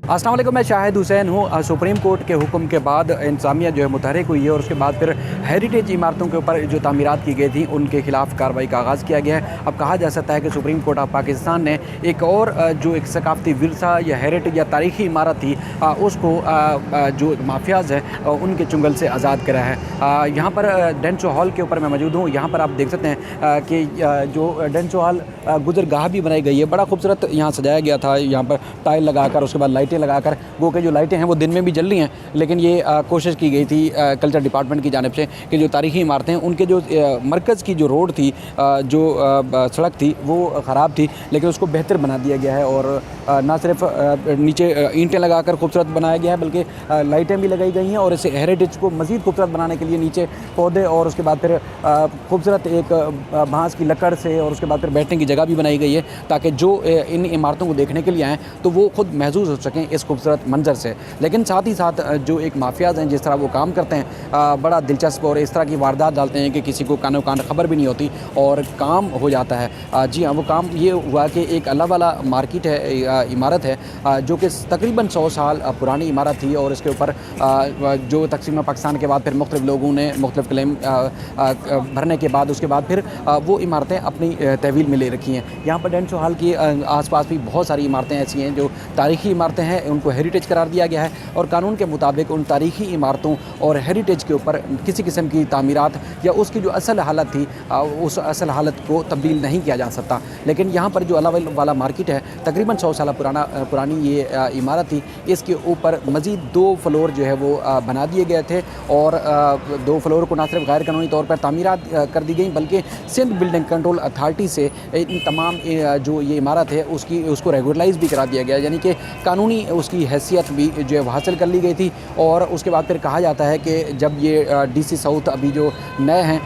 अस्सलाम वालेकुम, मैं शाहिद हुसैन हूँ। सुप्रीम कोर्ट के हुक्म के बाद इंतज़ामिया जो है मुतहरिक हुई है और उसके बाद फिर हेरिटेज इमारतों के ऊपर जो तामीरात की गई थी उनके खिलाफ कार्रवाई का आगाज़ किया गया है। अब कहा जा सकता है कि सुप्रीम कोर्ट ऑफ पाकिस्तान ने एक और जो एक सकाफ़ती विरसा या हेरिटेज या तारीख़ी इमारत थी उसको जो माफियाज़ है उनके चुंगल से आज़ाद करा है। यहाँ पर डेंसो हॉल के ऊपर मैं मौजूद हूँ। यहाँ पर आप देख सकते हैं कि जो डेंसो हॉल गुजरगाह भी बनाई गई है, बड़ा खूबसूरत यहाँ सजाया गया था। यहाँ पर टाइल लगाकर उसके बाद लाइटें लगाकर, वो के जो लाइटें हैं वो दिन में भी जल रही हैं, लेकिन ये कोशिश की गई थी कल्चर डिपार्टमेंट की जानिब से कि जो तारीख़ी इमारतें हैं उनके जो मरकज़ की जो रोड थी, जो सड़क थी वो ख़राब थी, लेकिन उसको बेहतर बना दिया गया है। और ना सिर्फ नीचे ईंटें लगाकर खूबसूरत बनाया गया है बल्कि लाइटें भी लगाई गई हैं और इस हेरिटेज को मज़ीद खूबसूरत बनाने के लिए नीचे पौधे और उसके बाद फिर खूबसूरत एक बांस की लकड़ से और उसके बाद फिर बैठने की जगह भी बनाई गई है, ताकि जो इन इमारतों को देखने के लिए आएँ तो वो खुद महसूस हो सकें इस खूबसूरत मंजर से। लेकिन साथ ही साथ जो एक माफियाज़ हैं, जिस तरह वो काम करते हैं बड़ा दिलचस्प, और इस तरह की वारदात डालते हैं कि किसी को कानो कान खबर भी नहीं होती और काम हो जाता है। जी हाँ, वो काम ये हुआ कि एक अल्लाह वाला मार्केट है, इमारत है जो कि तकरीबन 100 साल पुरानी इमारत थी और इसके ऊपर जो तकसीम पाकिस्तान के बाद फिर मुख्तलिफ लोगों ने मुख्तलिफ क्लेम भरने के बाद उसके बाद फिर वो इमारतें अपनी तहवील में ले रखी हैं। यहाँ पर डेंसो हॉल की आसपास भी बहुत सारी इमारतें ऐसी हैं जो तारीख़ी इमारतें हैं, उनको हेरिटेज करार दिया गया है और कानून के मुताबिक उन तारीख़ी इमारतों और हेरिटेज के ऊपर किसी किस्म की तामीरात या उसकी जो असल हालत थी उस असल हालत को तब्दील नहीं किया जा सकता। लेकिन यहाँ पर जो अल्लाह वाला मार्केट है, तकरीबन 100 साल पुरानी ये इमारत थी, इसके ऊपर मज़ीद 2 फ्लोर जो है वो बना दिए गए थे और 2 फ्लोर को ना सिर्फ गैर कानूनी तौर पर तामीरात कर दी गई बल्कि सिंध बिल्डिंग कंट्रोल अथॉरिटी से इन तमाम जो ये इमारत है उसको रेगुलराइज़ भी करा दिया गया, यानी कि कानूनी उसकी हैसियत भी जो है हासिल कर ली गई थी। और उसके बाद फिर कहा जाता है कि जब ये डीसी साउथ अभी जो नए हैं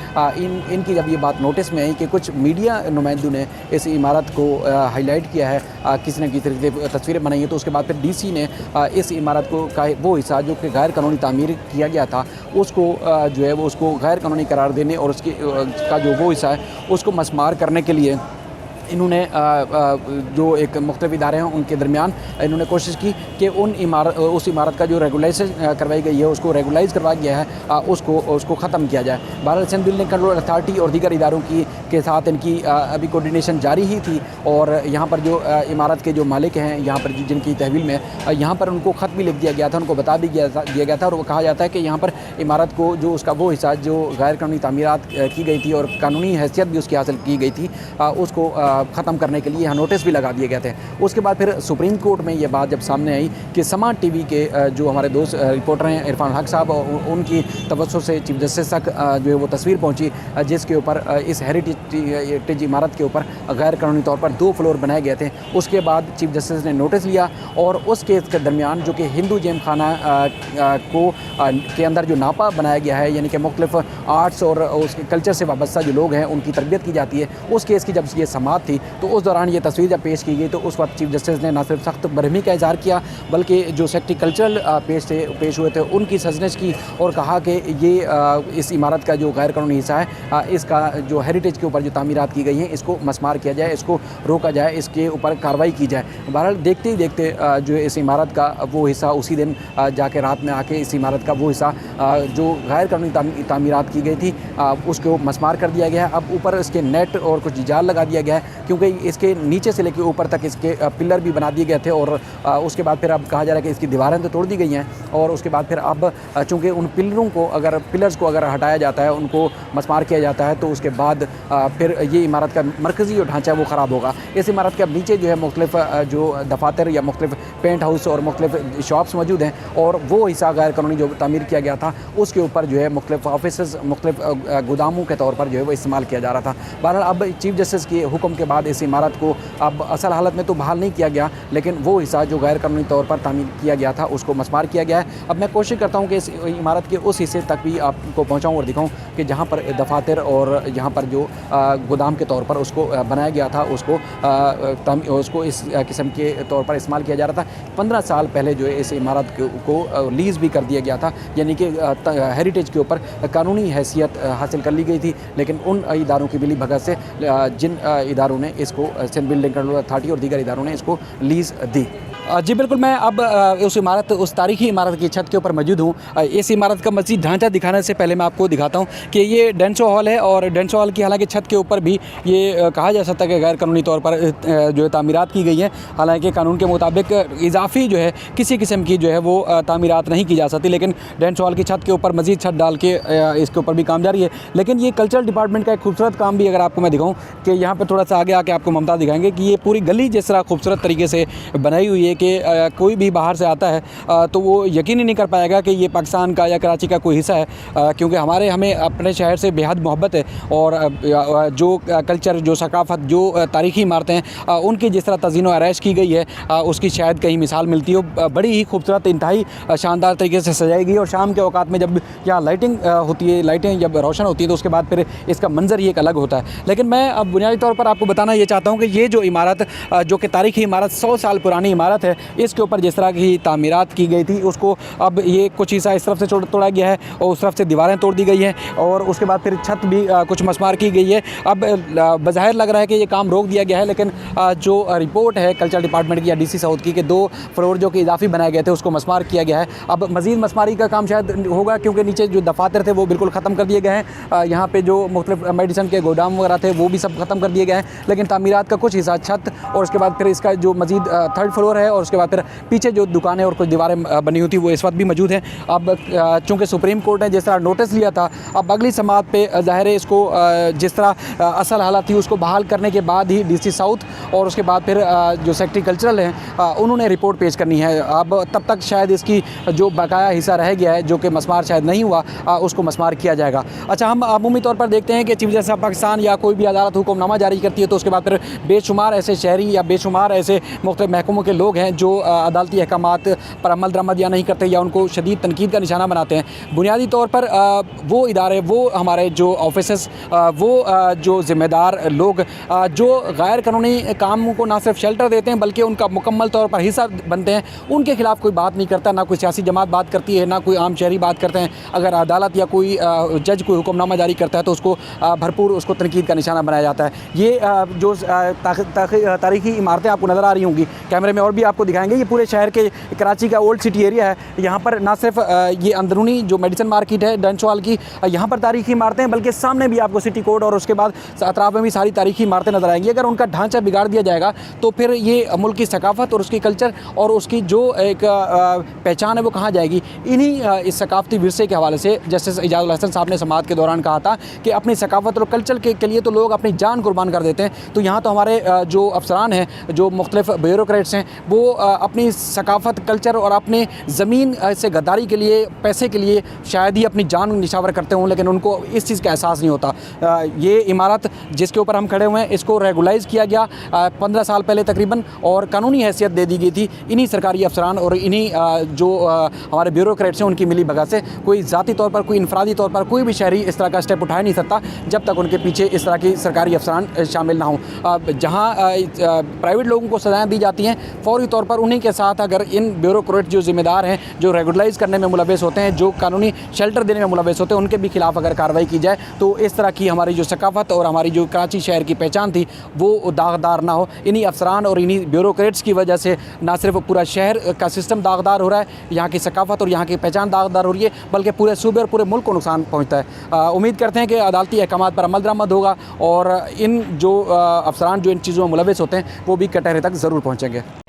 इनकी जब ये बात नोटिस में आई कि कुछ मीडिया नुमाइंदों ने इस इमारत को हाईलाइट किया है, किसी न किसी तरीके तस्वीरें बनाई हैं, तो उसके बाद फिर डीसी ने इस इमारत को का वो हिस्सा जो कि गैर कानूनी तामीर किया गया था उसको जो है वो उसको गैर कानूनी करार देने और उसकी का जो वो हिस्सा है उसको मस्मार करने के लिए इन्होंने जो एक मुख्तलिफ इदारे हैं उनके दरमियान इन्होंने कोशिश की कि उस इमारत का जो रेगुलाइजेशन करवाई गई है उसको रेगुलाइज़ करवाया गया है उसको ख़त्म किया जाए। बहरहाल सिंध बिल्डिंग कंट्रोल अथॉरिटी और दीगर इदारों के साथ इनकी अभी कोऑर्डिनेशन जारी ही थी और यहाँ पर जो इमारत के जो मालिक हैं यहाँ पर जिनकी तहवील में यहाँ पर उनको ख़त भी लिख दिया गया था, उनको बता भी दिया गया था और वो कहा जाता है कि यहाँ पर इमारत को जो उसका वो हिस्सा जो गैर कानूनी तामीरात की गई थी और कानूनी हैसियत भी उसकी हासिल की गई थी उसको ख़त्म करने के लिए यहाँ नोटिस भी लगा दिए गए थे। उसके बाद फिर सुप्रीम कोर्ट में ये बात जब सामने आई कि समा टीवी के जो हमारे दोस्त रिपोर्टर हैं इरफान हक साहब, उनकी तवज्जो से चीफ जस्टिस तक जो है वो तस्वीर पहुँची जिसके ऊपर इस हेरिटेज इमारत के ऊपर गैर कानूनी तौर पर 2 फ्लोर बनाए गए थे। उसके बाद चीफ जस्टिस ने नोटिस लिया और उस केस के दरमियान जो कि हिंदू जेम खाना के अंदर जो नापा बनाया गया है, यानी कि मुख्तलिफ आर्ट्स और उसके कल्चर से वाबस्ता जो लोग हैं उनकी तरबियत की जाती है, उस केस की जब ये समाअत थी तो उस दौरान ये तस्वीर जब पेश की गई तो उस वक्त चीफ जस्टिस ने न सिर्फ सख्त बरहमी का इज़हार किया बल्कि जो सेक्टिकल्चरल पेश हुए थे उनकी सजनिश की और कहा कि ये इस इमारत का जो गैर कानूनी हिस्सा है इसका जो हेरिटेज के ऊपर जो तामीरात की गई हैं इसको मस्मार किया जाए, इसको रोका जाए, इसके ऊपर कार्रवाई की जाए। बहरहाल देखते ही देखते जो है इस इमारत का वो हिस्सा उसी दिन जाके रात में आके इस इमारत का वो हिस्सा जो गैर कानूनी तामीरात की गई थी उसको मस्मार कर दिया गया है। अब ऊपर इसके नेट और कुछ जाल लगा दिया गया है क्योंकि इसके नीचे से लेकर ऊपर तक इसके पिलर भी बना दिए गए थे और उसके बाद फिर अब कहा जा रहा है कि इसकी दीवारें तो तोड़ दी गई हैं और उसके बाद फिर अब चूँकि उन पिलर्स को अगर हटाया जाता है, उनको मस्मार किया जाता है तो उसके बाद फिर ये इमारत का मरकज़ी जो ढांचा है वो ख़राब होगा। इस इमारत के अब नीचे जो है मुख्तलिफ जो दफातर या मुख्तलिफ पेंट हाउस और मुख्तलिफ शॉप्स मौजूद हैं और वो हिस्सा गैर कानूनी जो तामीर किया गया था उसके ऊपर जो है मुख्तलिफ ऑफिस मुख्तलिफ गोदामों के तौर पर जो है वो इस्तेमाल किया जा रहा था। बहरहाल अब चीफ जस्टिस के हुक्म के बाद इस इमारत को अब असल हालत में तो बहाल नहीं किया गया, लेकिन वो हिस्सा जो गैर कानूनी तौर पर तामीर किया गया था उसको मस्मार किया गया है। अब मैं कोशिश करता हूँ कि इस इमारत के उस हिस्से तक भी आपको पहुँचाऊँ और दिखाऊँ कि जहाँ पर दफातर और यहाँ पर जो गोदाम के तौर पर उसको बनाया गया था उसको इस किस्म के तौर पर इस्तेमाल किया जा रहा था। 15 साल पहले जो है इस इमारत को लीज़ भी कर दिया गया था, यानी कि हेरिटेज के ऊपर कानूनी हैसियत हासिल कर ली गई थी, लेकिन उन इदारों की मिली भगत से जिन इदारों ने इसको सिंध बिल्डिंग कंट्रोल अथॉरिटी और दीगर इदारों ने इसको लीज़ दी। जी बिल्कुल, मैं अब उस तारीखी इमारत की छत के ऊपर मौजूद हूँ। इस इमारत का मज़ीद ढांचा दिखाने से पहले मैं आपको दिखाता हूँ कि ये डेंसो हॉल है और डेंसो हॉल की हालांकि छत के ऊपर भी ये कहा जा सकता है कि गैर कानूनी तौर पर जो है तामीरात की गई है। हालांकि कानून के मुताबिक इजाफी जो है किसी किस्म की जो है वो तामीरात नहीं की जा सकती, लेकिन डेंसो हॉल की छत के ऊपर मज़ीद छत डाल के इसके ऊपर भी काम जारी है। लेकिन ये कल्चरल डिपार्टमेंट का एक खूबसूरत काम भी अगर आपको मैं दिखाऊँ कि यहाँ पर थोड़ा सा आगे आके आपको ममता दिखाएंगे कि ये पूरी गली जिस तरह खूबसूरत तरीके से बनाई हुई है कि कोई भी बाहर से आता है तो वो यकीन ही नहीं कर पाएगा कि ये पाकिस्तान का या कराची का कोई हिस्सा है, क्योंकि हमें अपने शहर से बेहद मोहब्बत है और जो कल्चर, जो सकाफ़त, जो तारीख़ी इमारतें हैं उनकी जिस तरह तज़ीन व आरइश की गई है उसकी शायद कहीं मिसाल मिलती हो। बड़ी ही खूबसूरत, इंतहाई शानदार तरीके से सजाई गई और शाम के औकात में जब यहाँ लाइटिंग होती है, लाइटें जब रोशन होती है तो उसके बाद फिर इसका मंजर ही एक अलग होता है। लेकिन मैं अब बुनियादी तौर पर आपको बताना ये चाहता हूँ कि ये जो इमारत जो कि तारीख़ी इमारत 100 साल पुरानी इमारत है, इसके ऊपर जिस तरह की तामीरात की गई थी उसको अब ये कुछ हिस्सा इस तरफ से तोड़ा गया है और उस तरफ से दीवारें तोड़ दी गई हैं और उसके बाद फिर छत भी कुछ मसमार की गई है। अब बज़ाहिर लग रहा है कि ये काम रोक दिया गया है, लेकिन जो रिपोर्ट है कल्चर डिपार्टमेंट की या DC साउथ की कि 2 फ्लोर जो कि इजाफी बनाए गए थे उसको मसमार किया गया है। अब मज़ीद मसमारी का काम शायद होगा क्योंकि नीचे जो दफातर थे वो बिल्कुल ख़त्म कर दिए गए हैं। यहाँ पे जो मुख्तलिफ मेडिसिन के गोदाम वगैरह थे वो भी सब ख़त्म कर दिए गए हैं, लेकिन तामीरात का कुछ हिस्सा, छत और उसके बाद फिर इसका जो मज़ीद 3rd फ्लोर है और उसके बाद फिर पीछे जो दुकानें और कुछ दीवारें बनी हुई थी वो इस वक्त भी मौजूद हैं। अब चूँकि सुप्रीम कोर्ट ने जिस तरह नोटिस लिया था, अब अगली समात पे ज़ाहिर है इसको जिस तरह असल हालत थी उसको बहाल करने के बाद ही DC साउथ और उसके बाद फिर जो सेक्रेटरी कल्चरल हैं उन्होंने रिपोर्ट पेश करनी है। अब तब तक शायद इसकी जो बकाया हिस्सा रह गया है जो कि मसमार शायद नहीं हुआ उसको मसमार किया जाएगा। अच्छा, हम अमूमी तौर पर देखते हैं कि चीफ जस्टिस पाकिस्तान या कोई भी अदालत हुक्मनामा जारी करती है तो उसके बाद फिर बेशुमार ऐसे शहरी या बेशुमार ऐसे मुख्तलिफ महकमों के लोग हैं जो अदालती अहकामात पर अमल दरामद या नहीं करते या उनको शदीद तनकीद का निशाना बनाते हैं। बुनियादी तौर पर वो इदारे, वो हमारे जो ऑफिसेस, वो जो ज़िम्मेदार लोग जो गैर कानूनी कामों को ना सिर्फ शेल्टर देते हैं बल्कि उनका मुकम्मल तौर पर हिस्सा बनते हैं, उनके खिलाफ कोई बात नहीं करता, ना कोई सियासी जमात बात करती है, ना कोई आम शहरी बात करते हैं। अगर अदालत या कोई जज कोई हुक्मनामा जारी करता है तो उसको भरपूर उसको तनकीद का निशाना बनाया जाता है। ये जो तारीखी इमारतें आपको नज़र आ रही होंगी, कैमरे में और भी आपको दिखाएंगे, ये पूरे शहर के कराची का ओल्ड सिटी एरिया है। यहाँ पर ना सिर्फ ये अंदरूनी जो मेडिसिन मार्केट है डेंसो हॉल की, यहाँ पर तारीखी इमारतें हैं, बल्कि सामने भी आपको सिटी कोड और उसके बाद अतराफ में भी सारी तारीखी इमारतें नज़र आएंगी। अगर उनका ढांचा बिगाड़ दिया जाएगा तो फिर ये मुल्क की सकाफ़त और उसकी कल्चर और उसकी जो एक पहचान है वो कहाँ जाएगी। इन्हीं इस सकाफ़ती विरसे के हवाले से जस्टिस इजाज़ुल हसन साहब ने समाअत के दौरान कहा था कि अपनी सकाफ़त और कल्चर के लिए तो लोग अपनी जान कुर्बान कर देते हैं, तो यहाँ तो हमारे जो अफसरान हैं, जो मुख्तलिफ ब्यूरोक्रेट्स हैं, वो अपनी सकाफ़त, कल्चर और अपने ज़मीन से गद्दारी के लिए, पैसे के लिए शायद ही अपनी जान निछावर करते हों, लेकिन उनको इस चीज़ का एहसास नहीं होता। ये इमारत जिसके ऊपर हम खड़े हुए हैं इसको रेगुलाइज़ किया गया 15 साल पहले तकरीबन और कानूनी हैसियत दे दी गई थी इन्हीं सरकारी अफसरान और इन्हीं जो हमारे ब्यूरोक्रेट्स हैं उनकी मिली भगत से। कोई ज़ाती तौर पर, कोई इनफरादी तौर पर कोई भी शहरी इस तरह का स्टेप उठा नहीं सकता जब तक उनके पीछे इस तरह की सरकारी अफसरान शामिल ना हों। जहाँ प्राइवेट लोगों को सजाएँ दी जाती हैं, फौरी तौर पर उन्हीं के साथ अगर इन ब्यूरोक्रेट जो ज़िम्मेदार हैं, जो रेगुलराइज़ करने में मुलव्वस होते हैं, जो कानूनी शेल्टर देने में मुलव्वस होते हैं, उनके भी खिलाफ अगर कार्रवाई की जाए तो इस तरह की हमारी जो सकाफ़त और हमारी जो कराची शहर की पहचान थी वो दागदार ना हो। इन्हीं अफसरान और इन्हीं ब्यूरोक्रेट्स की वजह से ना सिर्फ पूरा शहर का सिस्टम दागदार हो रहा है, यहाँ की सकाफ़त और यहाँ की पहचान दागदार हो रही है, बल्कि पूरे सूबे और पूरे मुल्क को नुकसान पहुँचता है। उम्मीद करते हैं कि अदालती अहकामात पर अमल दरामद होगा और इन जो अफसरान जो इन चीज़ों में मुलव्वस होते हैं वो भी कटहरे तक ज़रूर पहुँचेंगे।